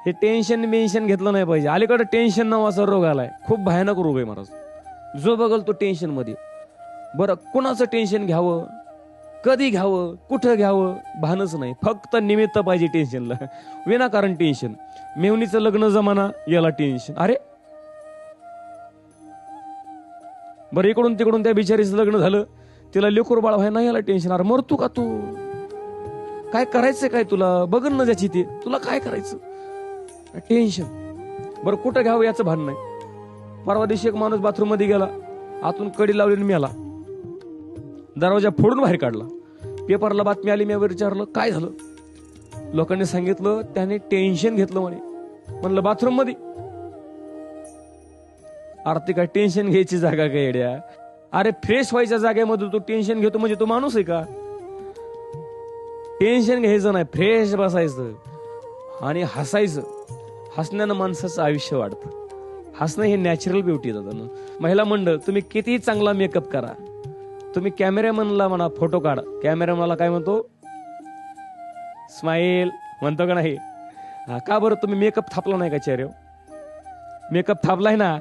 हे tension mention घेतलं नाही पाहिजे. अलीकडे टेन्शन नावाचा रोग आलाय, खूप भयानक रोग आहे महाराज. जो बघल तो टेन्शन मध्ये. बरं, कुणाचं टेन्शन घ्यावं, कधी घ्यावं, कुठं घ्यावं भानच नाही. फक्त निमित्त पाहिजे टेन्शनला, विनाकारण टेन्शन. मेवणीचं लग्न जमाना, याला टेन्शन. अरे बरं, इकडून तिकडून त्या बिचारीचं लग्न झालं, तिला लेकरू बाळ व्हाय नाही, याला टेन्शन. अरे मरतो का तू? काय करायचंय काय तुला? बघन ना ज्याची ते, तुला काय करायचं? टेन्शन. बरं, कुठं घ्यावं याचं भान नाही. परवा दिवशी एक माणूस बाथरूम मध्ये गेला, आतून कडी लावली, मेला. दरवाजा फोडून बाहेर काढला. पेपरला बातमी आली, मी विचारलं काय झालं? लोकांनी सांगितलं त्याने टेन्शन घेतलं म्हणे. म्हणलं बाथरूम मध्ये? आरती काय टेन्शन घ्यायची जागा काय येड्या? अरे फ्रेश व्हायच्या जागेमध्ये तू टेन्शन घेतो म्हणजे तू माणूस आहे का? टेन्शन घ्यायचं नाही, फ्रेश बसायचं आणि हसायचं. हसण्यानं माणसाचं आयुष्य वाढतं. हसणं हे नॅचरल ब्युटी आहे. महिला मंडळ, तुम्ही किती चांगला मेकअप करा, तुम्ही कॅमेरामॅनला म्हणा फोटो काढ, कॅमेरामॅनला काय म्हणतो? स्माईल म्हणतो का नाही? का बरं तुम्ही मेकअप थापला नाही का चेहऱ्यावर? मेकअप थापलाय ना,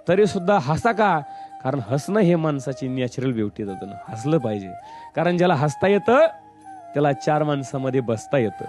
तरी सुद्धा हसा का? कारण हसणं हे माणसाची नॅचरल ब्युटी आहे. हसलं पाहिजे, कारण ज्याला हसता येतं त्याला चार माणसामध्ये बसता येतं.